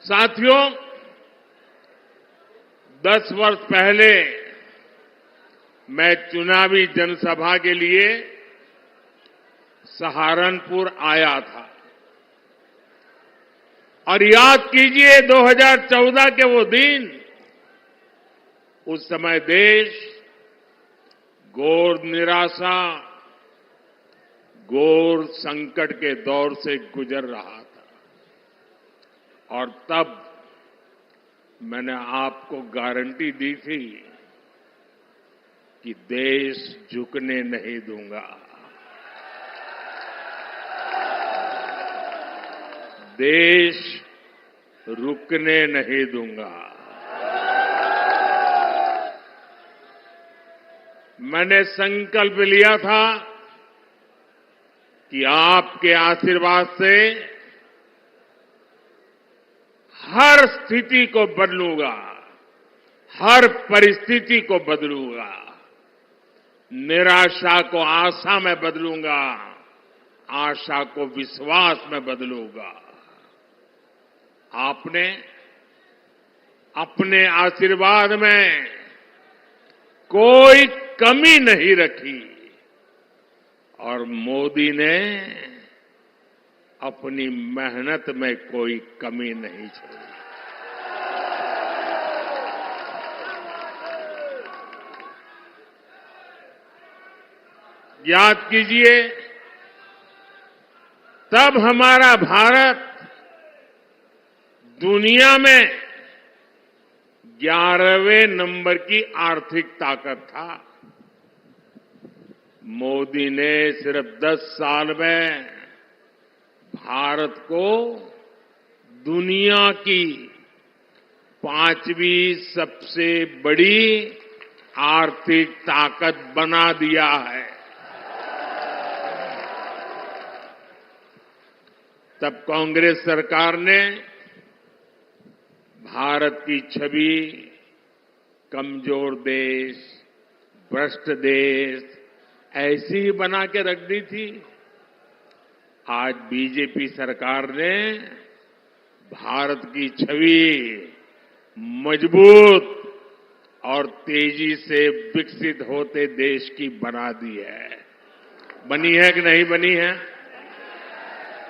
साथियों, 10 वर्ष पहले मैं चुनावी जनसभा के लिए सहारनपुर आया था और याद कीजिए 2014 के वो दिन। उस समय देश घोर निराशा, घोर संकट के दौर से गुजर रहा था और तब मैंने आपको गारंटी दी थी कि देश झुकने नहीं दूंगा, देश रुकने नहीं दूंगा। मैंने संकल्प लिया था कि आपके आशीर्वाद से हर स्थिति को बदलूंगा, हर परिस्थिति को बदलूंगा, निराशा को आशा में बदलूंगा, आशा को विश्वास में बदलूंगा। आपने अपने आशीर्वाद में कोई कमी नहीं रखी और मोदी ने अपनी मेहनत में कोई कमी नहीं छोड़ी। याद कीजिए, तब हमारा भारत दुनिया में 11वें नंबर की आर्थिक ताकत था। मोदी ने सिर्फ 10 साल में भारत को दुनिया की 5वीं सबसे बड़ी आर्थिक ताकत बना दिया है। तब कांग्रेस सरकार ने भारत की छवि कमजोर देश, भ्रष्ट देश ऐसी ही बना के रख दी थी। आज बीजेपी सरकार ने भारत की छवि मजबूत और तेजी से विकसित होते देश की बना दी है। बनी है कि नहीं बनी है?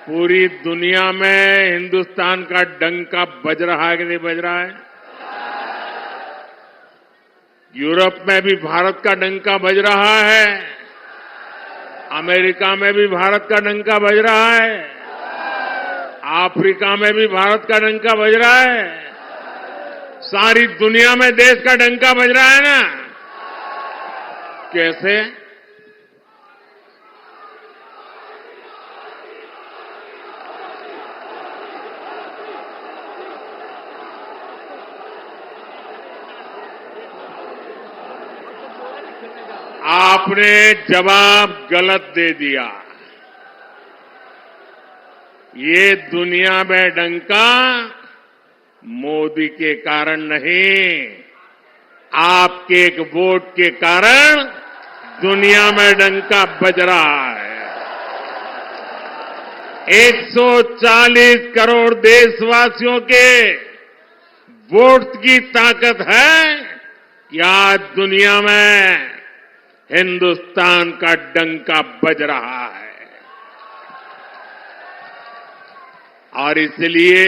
पूरी दुनिया में हिंदुस्तान का डंका बज रहा है कि नहीं बज रहा है? यूरोप में भी भारत का डंका बज रहा है, अमेरिका में भी भारत का डंका बज रहा है, अफ्रीका में भी भारत का डंका बज रहा है, सारी दुनिया में देश का डंका बज रहा है ना। कैसे? आपने जवाब गलत दे दिया। ये दुनिया में डंका मोदी के कारण नहीं, आपके एक वोट के कारण दुनिया में डंका बज रहा है। 140 करोड़ देशवासियों के वोट की ताकत है कि आज दुनिया में हिंदुस्तान का डंका बज रहा है। और इसलिए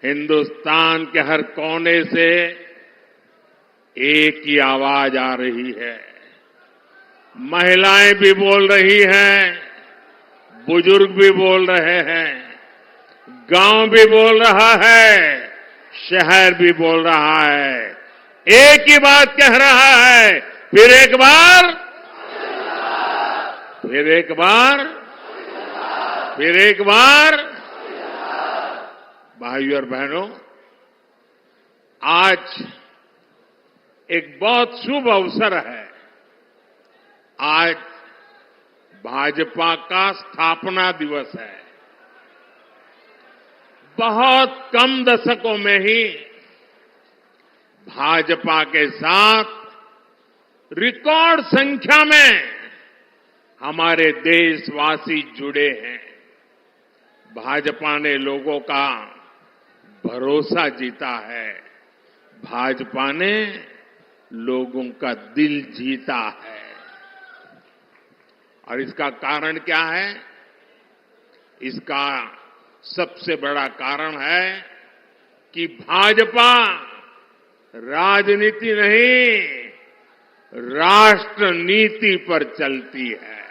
हिंदुस्तान के हर कोने से एक ही आवाज आ रही है। महिलाएं भी बोल रही हैं, बुजुर्ग भी बोल रहे हैं, गांव भी बोल रहा है, शहर भी बोल रहा है। एक ही बात कह रहा है, फिर एक बार, फिर एक बार, फिर एक बार। भाइयों और बहनों, आज एक बहुत शुभ अवसर है। आज भाजपा का स्थापना दिवस है। बहुत कम दशकों में ही भाजपा के साथ रिकॉर्ड संख्या में हमारे देशवासी जुड़े हैं। भाजपा ने लोगों का भरोसा जीता है, भाजपा ने लोगों का दिल जीता है। और इसका कारण क्या है? इसका सबसे बड़ा कारण है कि भाजपा राजनीति नहीं, राष्ट्र नीति पर चलती है।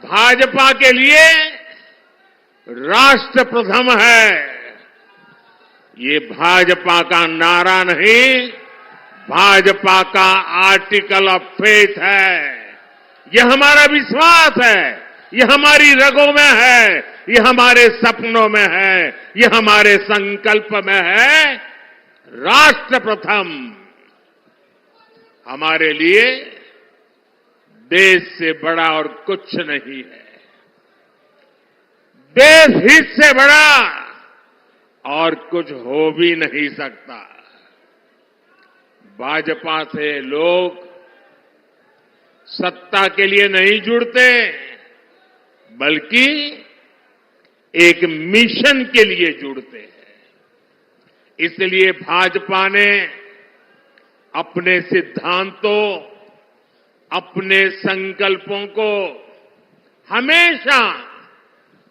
भाजपा के लिए राष्ट्र प्रथम है। ये भाजपा का नारा नहीं, भाजपा का आर्टिकल ऑफ फेथ है। यह हमारा विश्वास है, यह हमारी रगों में है, यह हमारे सपनों में है, यह हमारे संकल्प में है। राष्ट्र प्रथम हमारे लिए देश से बड़ा और कुछ नहीं है। देश हित से बड़ा और कुछ हो भी नहीं सकता। भाजपा से लोग सत्ता के लिए नहीं जुड़ते, बल्कि एक मिशन के लिए जुड़ते हैं। इसलिए भाजपा ने अपने सिद्धांतों, अपने संकल्पों को हमेशा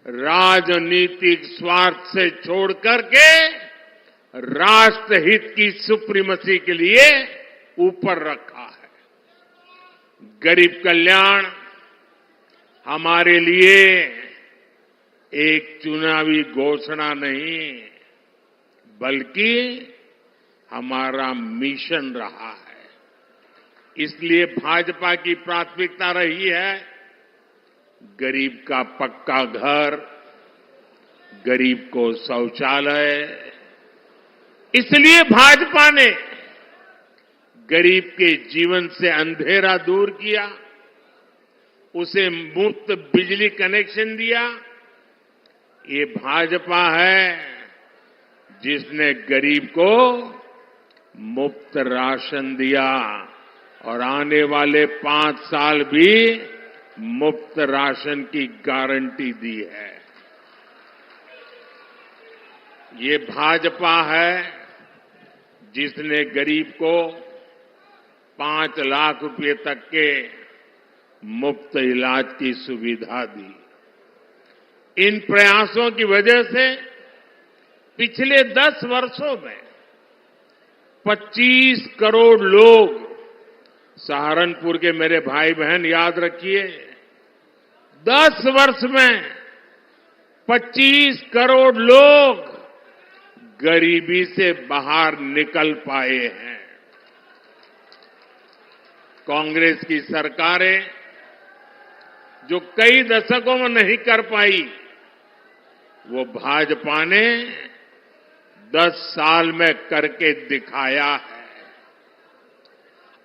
राजनीतिक स्वार्थ से छोड़ करके राष्ट्रहित की सुप्रीमेसी के लिए ऊपर रखा है। गरीब कल्याण हमारे लिए एक चुनावी घोषणा नहीं, बल्कि हमारा मिशन रहा है। इसलिए भाजपा की प्राथमिकता रही है गरीब का पक्का घर, गरीब को शौचालय। इसलिए भाजपा ने गरीब के जीवन से अंधेरा दूर किया, उसे मुफ्त बिजली कनेक्शन दिया। ये भाजपा है जिसने गरीब को मुफ्त राशन दिया और आने वाले 5 साल भी मुफ्त राशन की गारंटी दी है। ये भाजपा है जिसने गरीब को 5 लाख रुपए तक के मुफ्त इलाज की सुविधा दी। इन प्रयासों की वजह से पिछले 10 वर्षों में 25 करोड़ लोग, सहारनपुर के मेरे भाई बहन याद रखिए, 10 वर्ष में 25 करोड़ लोग गरीबी से बाहर निकल पाए हैं। कांग्रेस की सरकारें जो कई दशकों में नहीं कर पाई, वो भाजपा ने 10 साल में करके दिखाया है।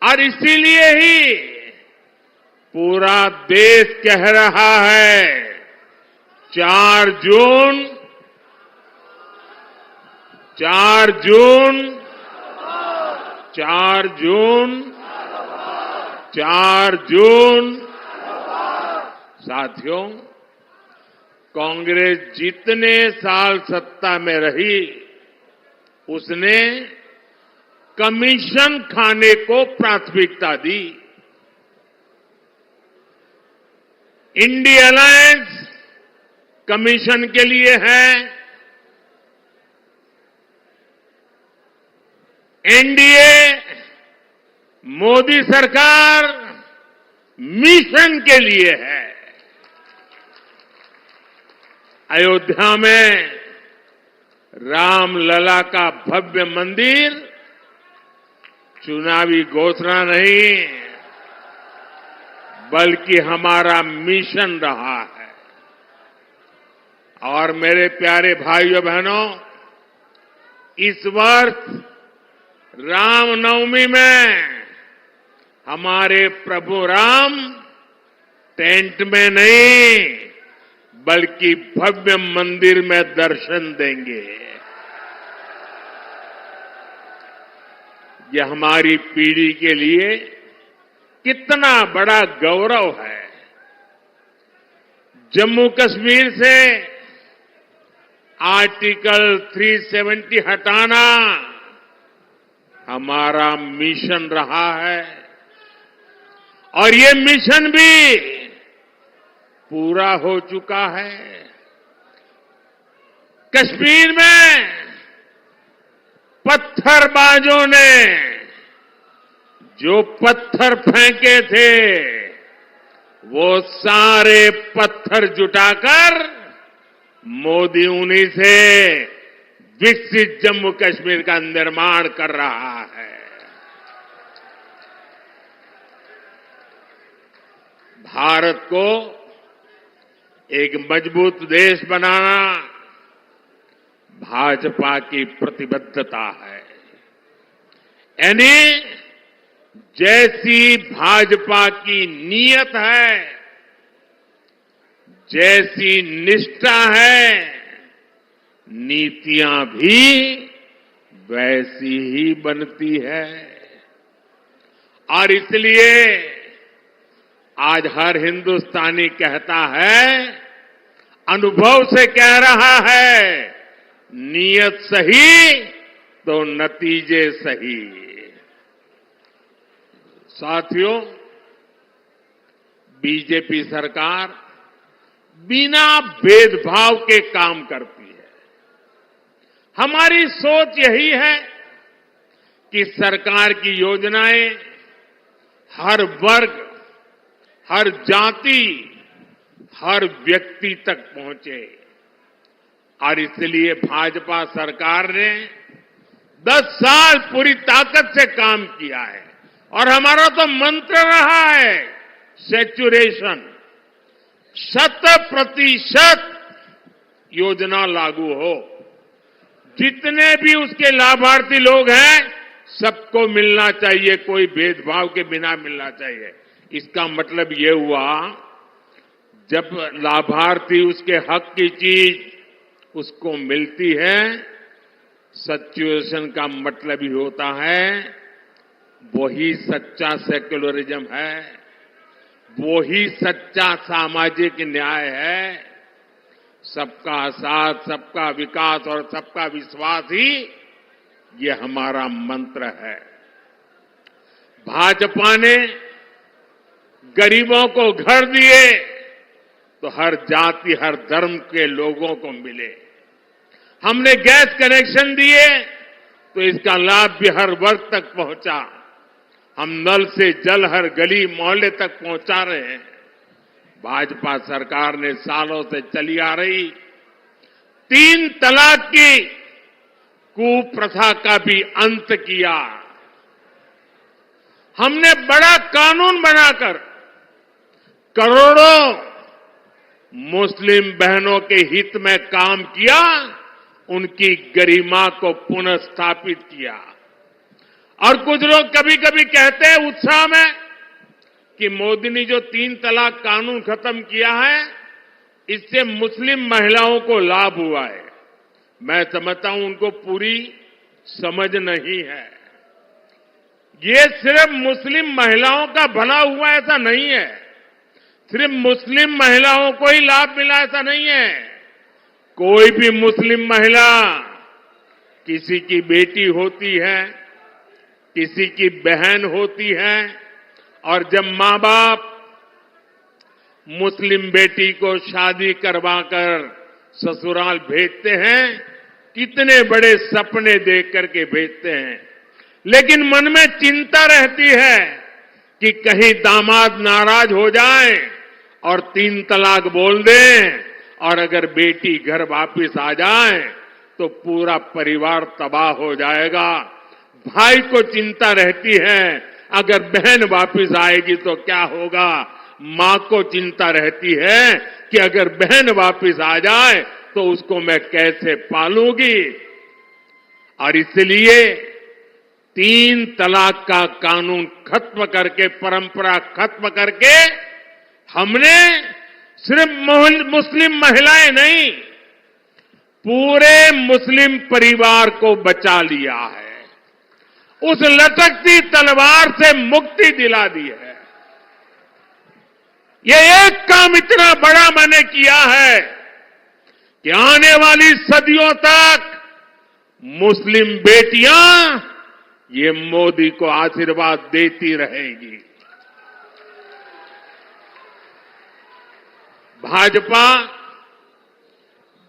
और इसीलिए ही पूरा देश कह रहा है 4 जून 4 जून 4 जून 4 जून। साथियों, कांग्रेस जितने साल सत्ता में रही, उसने कमीशन खाने को प्राथमिकता दी। इंडिया अलायंस कमीशन के लिए है, एनडीए मोदी सरकार मिशन के लिए है। अयोध्या में रामलला का भव्य मंदिर चुनावी घोषणा नहीं, बल्कि हमारा मिशन रहा है। और मेरे प्यारे भाइयों बहनों, इस वर्ष रामनवमी में हमारे प्रभु राम टेंट में नहीं, बल्कि भव्य मंदिर में दर्शन देंगे। यह हमारी पीढ़ी के लिए कितना बड़ा गौरव है। जम्मू कश्मीर से आर्टिकल 370 हटाना हमारा मिशन रहा है और ये मिशन भी पूरा हो चुका है। कश्मीर में पत्थरबाजों ने जो पत्थर फेंके थे वो सारे पत्थर जुटाकर मोदी उन्हीं से विकसित जम्मू कश्मीर का निर्माण कर रहा है। भारत को एक मजबूत देश बनाना भाजपा की प्रतिबद्धता है। यानी जैसी भाजपा की नीयत है, जैसी निष्ठा है, नीतियां भी वैसी ही बनती है। और इसलिए आज हर हिंदुस्तानी कहता है, अनुभव से कह रहा है, नीयत सही तो नतीजे सही। साथियों, बीजेपी सरकार बिना भेदभाव के काम करती है। हमारी सोच यही है कि सरकार की योजनाएं हर वर्ग, हर जाति, हर व्यक्ति तक पहुंचे। और इसलिए भाजपा सरकार ने 10 साल पूरी ताकत से काम किया है और हमारा तो मंत्र रहा है सैचुरेशन, 100% योजना लागू हो। जितने भी उसके लाभार्थी लोग हैं सबको मिलना चाहिए, कोई भेदभाव के बिना मिलना चाहिए। इसका मतलब ये हुआ, जब लाभार्थी उसके हक की चीज उसको मिलती है, सैचुरेशन का मतलब ही होता है वही सच्चा सेक्युलरिज्म है, वही सच्चा सामाजिक न्याय है। सबका साथ, सबका विकास और सबका विश्वास ही ये हमारा मंत्र है। भाजपा ने गरीबों को घर दिए तो हर जाति, हर धर्म के लोगों को मिले। हमने गैस कनेक्शन दिए तो इसका लाभ भी हर वर्ग तक पहुंचा। हम नल से जल हर गली मोहल्ले तक पहुंचा रहे हैं। भाजपा सरकार ने सालों से चली आ रही 3 तलाक की कुप्रथा का भी अंत किया। हमने बड़ा कानून बनाकर करोड़ों मुस्लिम बहनों के हित में काम किया, उनकी गरिमा को पुनः स्थापित किया। और कुछ लोग कभी कभी कहते हैं उत्साह में कि मोदी ने जो 3 तलाक कानून खत्म किया है, इससे मुस्लिम महिलाओं को लाभ हुआ है। मैं समझता हूं उनको पूरी समझ नहीं है। ये सिर्फ मुस्लिम महिलाओं का भला हुआ ऐसा नहीं है, सिर्फ मुस्लिम महिलाओं को ही लाभ मिला ऐसा नहीं है। कोई भी मुस्लिम महिला किसी की बेटी होती है, किसी की बहन होती है, और जब मां बाप मुस्लिम बेटी को शादी करवाकर ससुराल भेजते हैं, कितने बड़े सपने देख करके भेजते हैं, लेकिन मन में चिंता रहती है कि कहीं दामाद नाराज हो जाए और 3 तलाक बोल दें, और अगर बेटी घर वापिस आ जाए तो पूरा परिवार तबाह हो जाएगा। भाई को चिंता रहती है अगर बहन वापिस आएगी तो क्या होगा। मां को चिंता रहती है कि अगर बहन वापिस आ जाए तो उसको मैं कैसे पालूंगी। और इसलिए 3 तलाक का कानून खत्म करके, परंपरा खत्म करके, हमने सिर्फ मुस्लिम महिलाएं नहीं, पूरे मुस्लिम परिवार को बचा लिया है। उस लटकती तलवार से मुक्ति दिला दी है। ये एक काम इतना बड़ा मैंने किया है कि आने वाली सदियों तक मुस्लिम बेटियां ये मोदी को आशीर्वाद देती रहेगी। भाजपा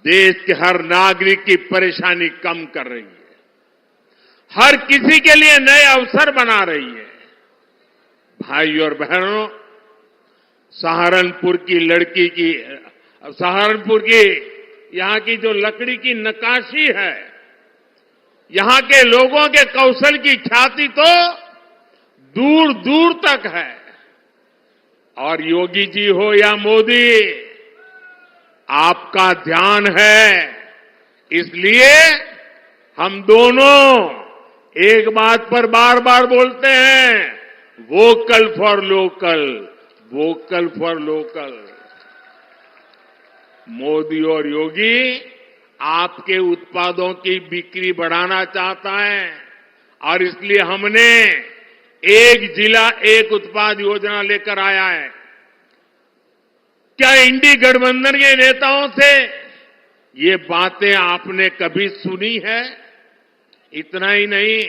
देश के हर नागरिक की परेशानी कम कर रही है, हर किसी के लिए नए अवसर बना रही है। भाई और बहनों, सहारनपुर की लड़की की, सहारनपुर की यहां की जो लकड़ी की नक्काशी है, यहां के लोगों के कौशल की ख्याति तो दूर दूर तक है। और योगी जी हो या मोदी, आपका ध्यान है, इसलिए हम दोनों एक बात पर बार बार बोलते हैं, vocal for local, vocal for local. Modi और योगी आपके उत्पादों की बिक्री बढ़ाना चाहता है और इसलिए हमने एक जिला एक उत्पाद योजना लेकर आया है। क्या इंडी गठबंधन के नेताओं से ये बातें आपने कभी सुनी है? इतना ही नहीं,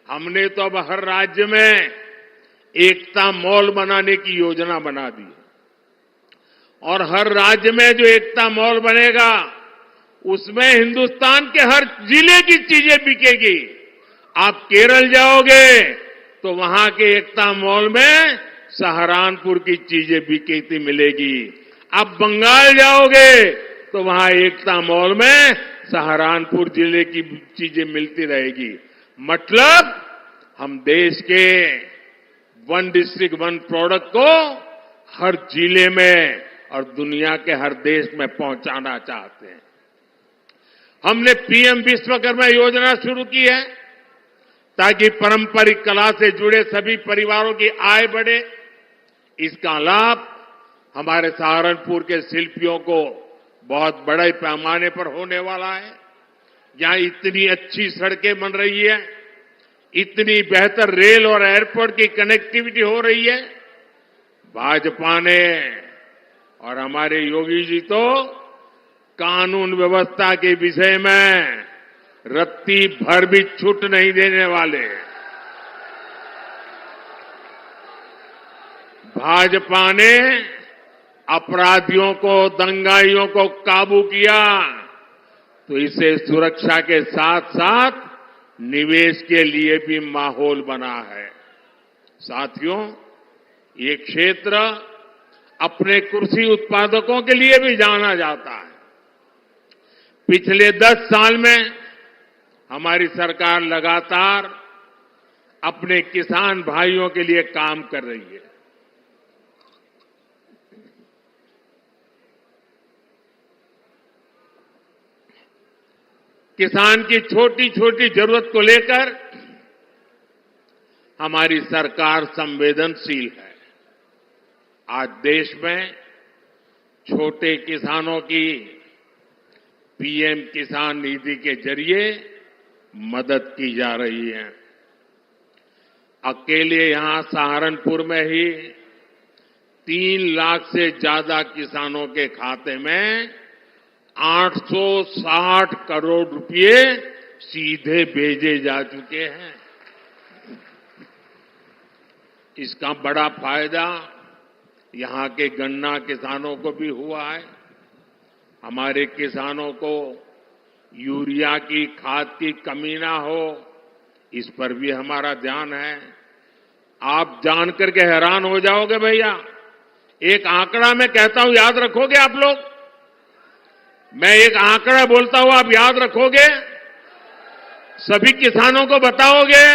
हमने तो अब हर राज्य में एकता मॉल बनाने की योजना बना दी और हर राज्य में जो एकता मॉल बनेगा उसमें हिंदुस्तान के हर जिले की चीजें बिकेगी। आप केरल जाओगे तो वहां के एकता मॉल में सहारनपुर की चीजें बिकती मिलेगी। आप बंगाल जाओगे तो वहां एकता मॉल में सहारनपुर जिले की चीजें मिलती रहेगी। मतलब हम देश के वन डिस्ट्रिक्ट वन प्रोडक्ट को हर जिले में और दुनिया के हर देश में पहुंचाना चाहते हैं। हमने पीएम विश्वकर्मा योजना शुरू की है ताकि पारंपरिक कला से जुड़े सभी परिवारों की आय बढ़े। इसका लाभ हमारे सहारनपुर के शिल्पियों को बहुत बड़े पैमाने पर होने वाला है। यहां इतनी अच्छी सड़कें बन रही है, इतनी बेहतर रेल और एयरपोर्ट की कनेक्टिविटी हो रही है। भाजपा ने और हमारे योगी जी तो कानून व्यवस्था के विषय में रत्ती भर भी छूट नहीं देने वाले। भाजपा ने अपराधियों को, दंगाइयों को काबू किया तो इसे सुरक्षा के साथ साथ निवेश के लिए भी माहौल बना है। साथियों, ये क्षेत्र अपने कृषि उत्पादकों के लिए भी जाना जाता है। पिछले 10 साल में हमारी सरकार लगातार अपने किसान भाइयों के लिए काम कर रही है। किसान की छोटी छोटी जरूरत को लेकर हमारी सरकार संवेदनशील है। आज देश में छोटे किसानों की पीएम किसान निधि के जरिए मदद की जा रही है। अकेले यहां सहारनपुर में ही 3 लाख से ज्यादा किसानों के खाते में 860 करोड़ रुपए सीधे भेजे जा चुके हैं। इसका बड़ा फायदा यहां के गन्ना किसानों को भी हुआ है। हमारे किसानों को यूरिया की खाद की कमी ना हो, इस पर भी हमारा ध्यान है। आप जानकर के हैरान हो जाओगे भैया, एक आंकड़ा मैं कहता हूं, याद रखोगे आप लोग? मैं एक आंकड़ा बोलता हूं, आप याद रखोगे? सभी किसानों को बताओगे?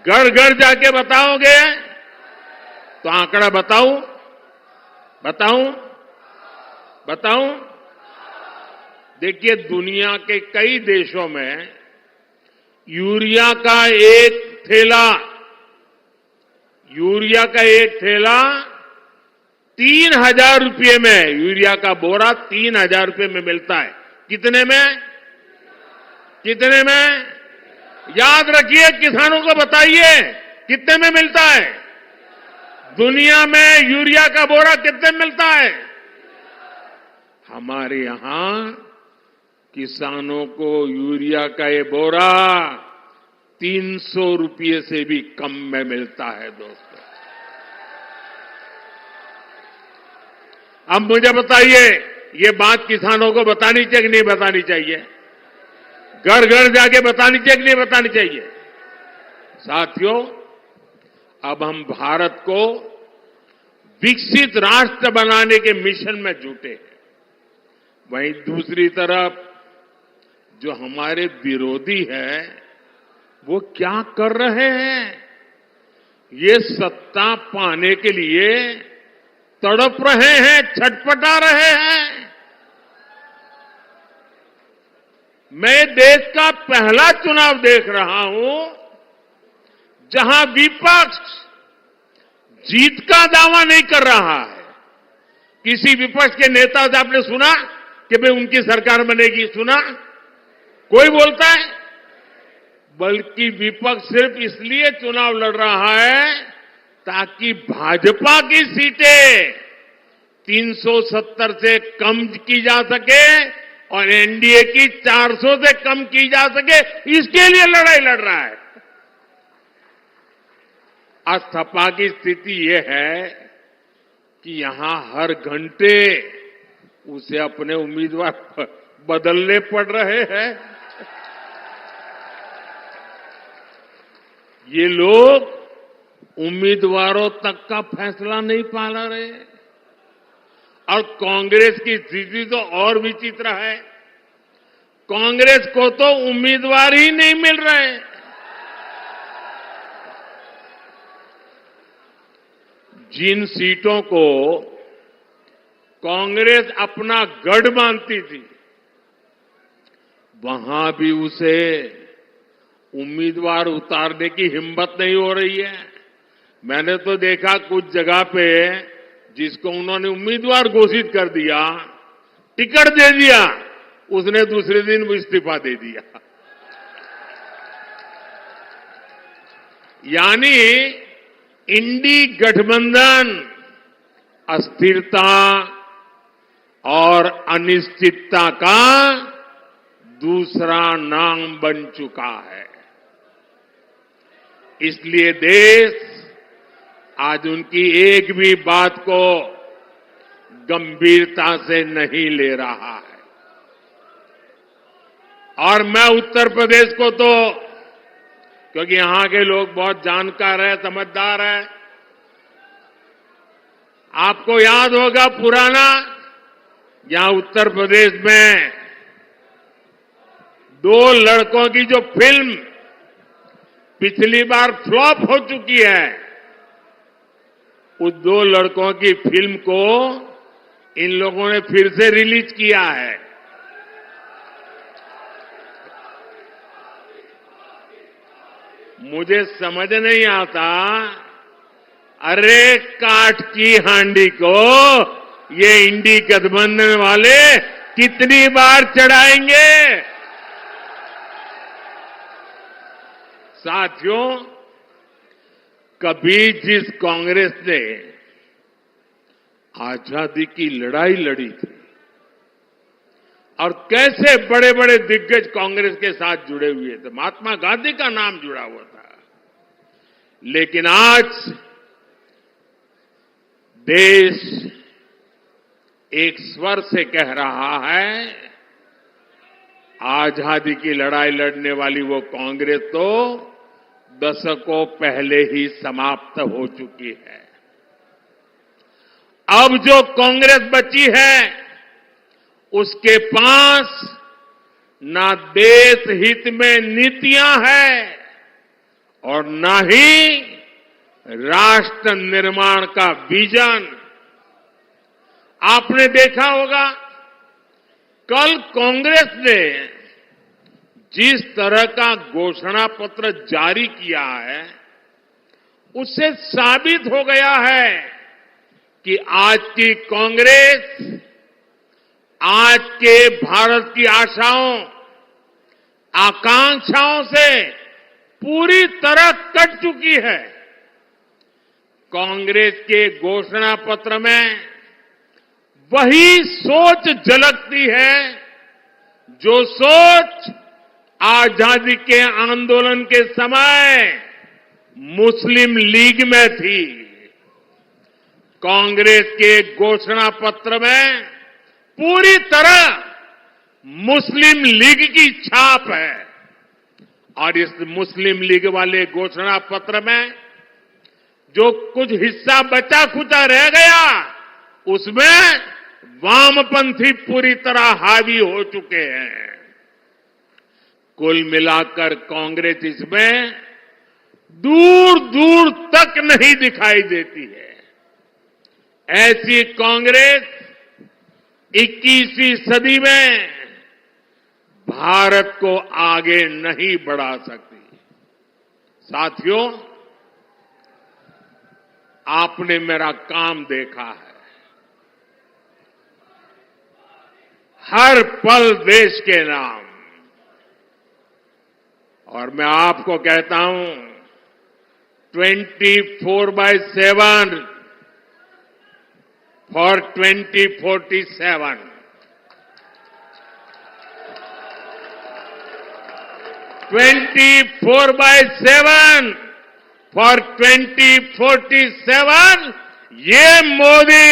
घर घर जाके बताओगे? तो आंकड़ा बताऊं? देखिए, दुनिया के कई देशों में यूरिया का एक थैला 3,000 रुपये में, यूरिया का बोरा 3,000 रुपये में मिलता है। कितने में? याद रखिए, किसानों को बताइए कितने में मिलता है। दुनिया में यूरिया का बोरा कितने में मिलता है? हमारे यहां किसानों को यूरिया का ये बोरा 300 रुपये से भी कम में मिलता है दोस्तों। अब मुझे बताइए, ये बात किसानों को बतानी चाहिए कि नहीं बतानी चाहिए? घर घर जाके बतानी चाहिए कि नहीं बतानी चाहिए? साथियों, अब हम भारत को विकसित राष्ट्र बनाने के मिशन में जुटे हैं। वहीं दूसरी तरफ जो हमारे विरोधी हैं, वो क्या कर रहे हैं? ये सत्ता पाने के लिए तड़प रहे हैं, छटपटा रहे हैं। मैं देश का पहला चुनाव देख रहा हूं जहां विपक्ष जीत का दावा नहीं कर रहा है। किसी विपक्ष के नेता से आपने सुना कि भाई उनकी सरकार बनेगी? सुना? कोई बोलता है? बल्कि विपक्ष सिर्फ इसलिए चुनाव लड़ रहा है ताकि भाजपा की सीटें 370 से कम की जा सके और एनडीए की 400 से कम की जा सके, इसके लिए लड़ाई लड़ रहा है। आज सपा की स्थिति यह है कि यहां हर घंटे उसे अपने उम्मीदवार बदलने पड़ रहे हैं। ये लोग उम्मीदवारों तक का फैसला नहीं पा रहे। और कांग्रेस की स्थिति तो और विचित्र है। कांग्रेस को तो उम्मीदवार ही नहीं मिल रहे। जिन सीटों को कांग्रेस अपना गढ़ मानती थी, वहां भी उसे उम्मीदवार उतारने की हिम्मत नहीं हो रही है। मैंने तो देखा कुछ जगह पे जिसको उन्होंने उम्मीदवार घोषित कर दिया, टिकट दे दिया, उसने दूसरे दिन इस्तीफा दे दिया। यानी इंडी गठबंधन अस्थिरता और अनिश्चितता का दूसरा नाम बन चुका है। इसलिए देश आज उनकी एक भी बात को गंभीरता से नहीं ले रहा है। और मैं उत्तर प्रदेश को तो, क्योंकि यहां के लोग बहुत जानकार हैं, समझदार हैं, आपको याद होगा पुराना, यहां उत्तर प्रदेश में 2 लड़कों की जो फिल्म पिछली बार फ्लॉप हो चुकी है, उस 2 लड़कों की फिल्म को इन लोगों ने फिर से रिलीज किया है। मुझे समझ नहीं आता, अरे काठ की हांडी को ये इंडी गठबंधन वाले कितनी बार चढ़ाएंगे? साथियों, कभी जिस कांग्रेस ने आजादी की लड़ाई लड़ी थी और कैसे बड़े बड़े दिग्गज कांग्रेस के साथ जुड़े हुए थे, महात्मा गांधी का नाम जुड़ा हुआ था, लेकिन आज देश एक स्वर से कह रहा है, आजादी की लड़ाई लड़ने वाली वो कांग्रेस तो दशकों पहले ही समाप्त हो चुकी है। अब जो कांग्रेस बची है, उसके पास ना देश हित में नीतियां हैं और ना ही राष्ट्र निर्माण का विजन। आपने देखा होगा, कल कांग्रेस ने जिस तरह का घोषणा पत्र जारी किया है, उससे साबित हो गया है कि आज की कांग्रेस आज के भारत की आशाओं, आकांक्षाओं से पूरी तरह कट चुकी है। कांग्रेस के घोषणा पत्र में वही सोच झलकती है जो सोच आजादी के आंदोलन के समय मुस्लिम लीग में थी। कांग्रेस के घोषणा पत्र में पूरी तरह मुस्लिम लीग की छाप है और इस मुस्लिम लीग वाले घोषणा पत्र में जो कुछ हिस्सा बचा खुचा रह गया उसमें वामपंथी पूरी तरह हावी हो चुके हैं। कुल मिलाकर कांग्रेस इसमें दूर दूर तक नहीं दिखाई देती है। ऐसी कांग्रेस 21वीं सदी में भारत को आगे नहीं बढ़ा सकती। साथियों, आपने मेरा काम देखा है। हर पल देश के नाम, और मैं आपको कहता हूं 24/7 फॉर 2047। 24/7 फॉर 2047। ये मोदी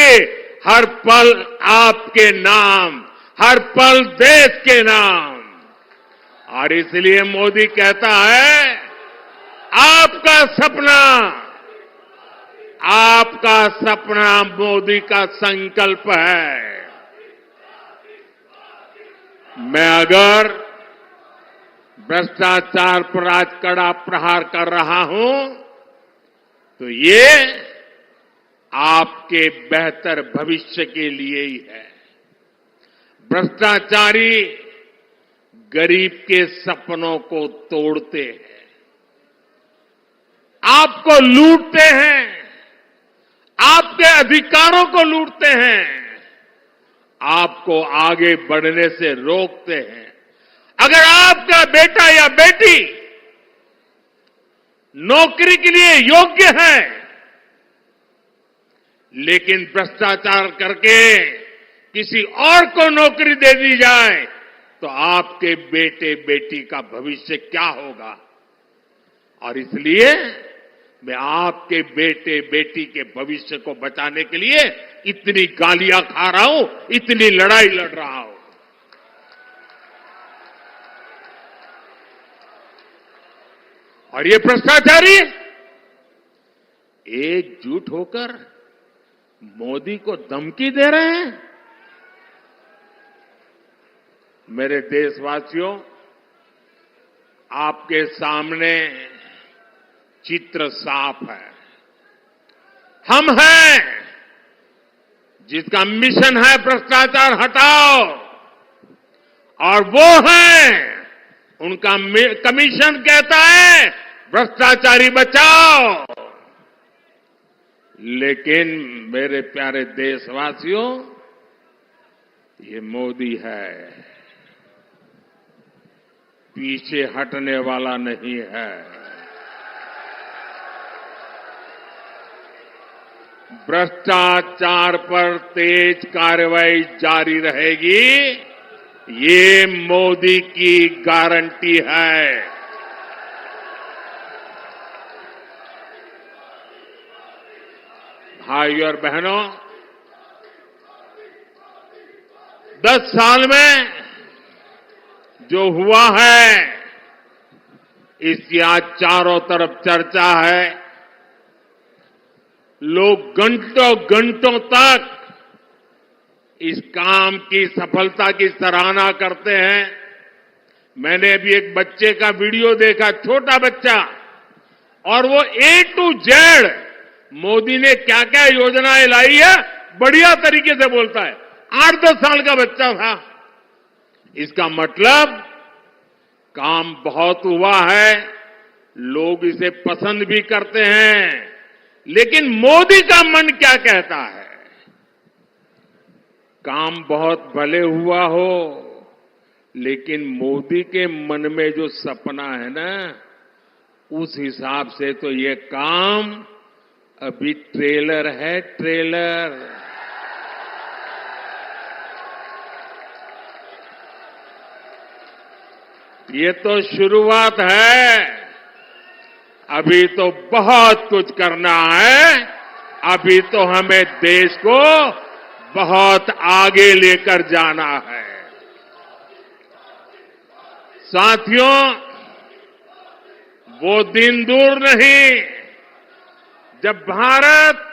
हर पल आपके नाम, हर पल देश के नाम। और इसलिए मोदी कहता है आपका सपना मोदी का संकल्प है। मैं अगर भ्रष्टाचार पर आज कड़ा प्रहार कर रहा हूं तो ये आपके बेहतर भविष्य के लिए ही है। भ्रष्टाचारी गरीब के सपनों को तोड़ते हैं, आपको लूटते हैं, आपके अधिकारों को लूटते हैं, आपको आगे बढ़ने से रोकते हैं। अगर आपका बेटा या बेटी नौकरी के लिए योग्य है लेकिन भ्रष्टाचार करके किसी और को नौकरी दे दी जाए तो आपके बेटे बेटी का भविष्य क्या होगा? और इसलिए मैं आपके बेटे बेटी के भविष्य को बचाने के लिए इतनी गालियां खा रहा हूं, इतनी लड़ाई लड़ रहा हूं। और ये भ्रष्टाचारी एकजुट होकर मोदी को धमकी दे रहे हैं। मेरे देशवासियों, आपके सामने चित्र साफ है। हम हैं जिसका मिशन है भ्रष्टाचार हटाओ, और वो हैं उनका कमीशन कहता है भ्रष्टाचारी बचाओ। लेकिन मेरे प्यारे देशवासियों, ये मोदी है, पीछे हटने वाला नहीं है। भ्रष्टाचार पर तेज कार्रवाई जारी रहेगी, ये मोदी की गारंटी है। भाइयों और बहनों, 10 साल में जो हुआ है इसकी आज चारों तरफ चर्चा है। लोग घंटों घंटों तक इस काम की सफलता की सराहना करते हैं। मैंने अभी एक बच्चे का वीडियो देखा, छोटा बच्चा, और वो A to Z मोदी ने क्या क्या योजनाएं लाई है बढ़िया तरीके से बोलता है। 8-10 साल का बच्चा था। इसका मतलब काम बहुत हुआ है, लोग इसे पसंद भी करते हैं। लेकिन मोदी का मन क्या कहता है? काम बहुत भले हुआ हो, लेकिन मोदी के मन में जो सपना है ना, उस हिसाब से तो ये काम अभी ट्रेलर है, ट्रेलर। ये तो शुरुआत है, अभी तो बहुत कुछ करना है। अभी तो हमें देश को बहुत आगे लेकर जाना है। साथियों, वो दिन दूर नहीं जब भारत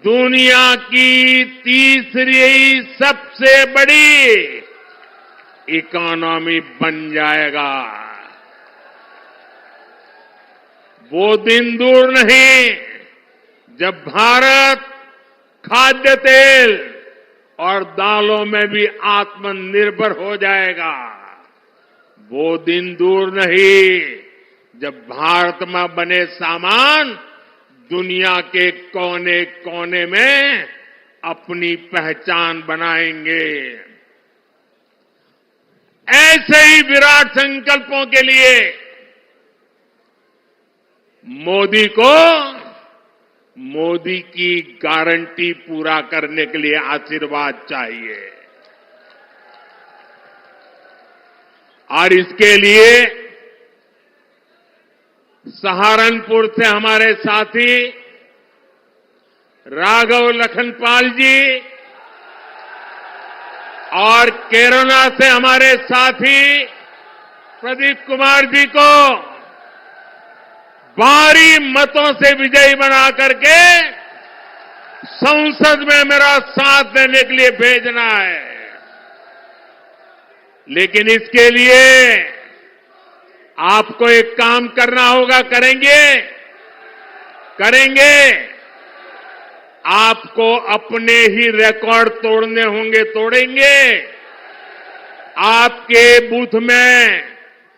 दुनिया की तीसरी सबसे बड़ी इकोनॉमी बन जाएगा। वो दिन दूर नहीं जब भारत खाद्य तेल और दालों में भी आत्मनिर्भर हो जाएगा। वो दिन दूर नहीं जब भारत में बने सामान दुनिया के कोने कोने में अपनी पहचान बनाएंगे। ऐसे ही विराट संकल्पों के लिए मोदी की गारंटी पूरा करने के लिए आशीर्वाद चाहिए। और इसके लिए सहारनपुर से हमारे साथी राघव लखनपाल जी और केरला से हमारे साथी प्रदीप कुमार जी को भारी मतों से विजयी बना करके संसद में मेरा साथ देने के लिए भेजना है। लेकिन इसके लिए आपको एक काम करना होगा। करेंगे। आपको अपने ही रिकॉर्ड तोड़ने होंगे, तोड़ेंगे। आपके बूथ में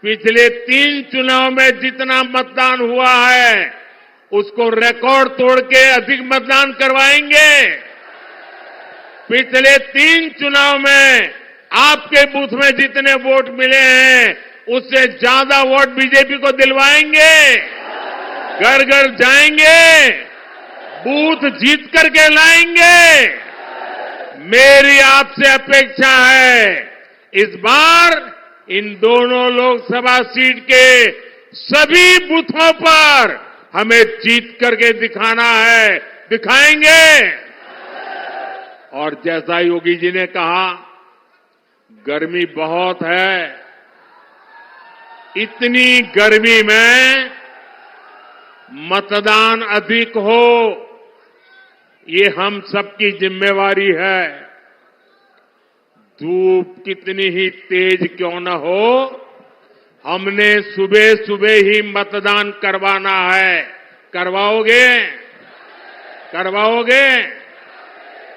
पिछले 3 चुनाव में जितना मतदान हुआ है उसको रिकॉर्ड तोड़ के अधिक मतदान करवाएंगे। पिछले 3 चुनाव में आपके बूथ में जितने वोट मिले हैं उससे ज्यादा वोट बीजेपी को दिलवाएंगे। घर घर जाएंगे, बूथ जीत करके लाएंगे। मेरी आपसे अपेक्षा है इस बार इन दोनों लोकसभा सीट के सभी बूथों पर हमें जीत करके दिखाना है, दिखाएंगे। और जैसा योगी जी ने कहा, गर्मी बहुत है। इतनी गर्मी में मतदान अधिक हो, ये हम सबकी जिम्मेवारी है। धूप कितनी ही तेज क्यों न हो, हमने सुबह सुबह ही मतदान करवाना है। करवाओगे?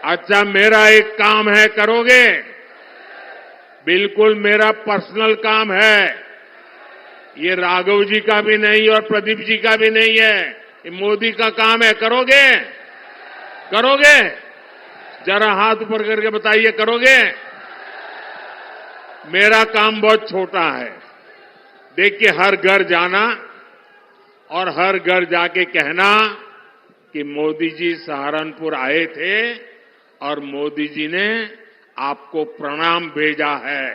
अच्छा, मेरा एक काम है, करोगे? बिल्कुल मेरा पर्सनल काम है। ये राघव जी का भी नहीं और प्रदीप जी का भी नहीं है, ये मोदी का काम है। करोगे? जरा हाथ ऊपर करके बताइए, करोगे? मेरा काम बहुत छोटा है। देखिए, हर घर जाना और हर घर जाके कहना कि मोदी जी सहारनपुर आए थे और मोदी जी ने आपको प्रणाम भेजा है।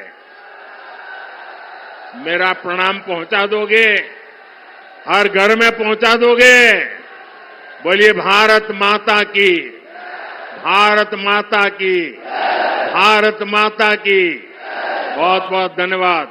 मेरा प्रणाम पहुंचा दोगे? हर घर में पहुंचा दोगे? बोलिए भारत माता की, भारत माता की, भारत माता की। बहुत बहुत धन्यवाद।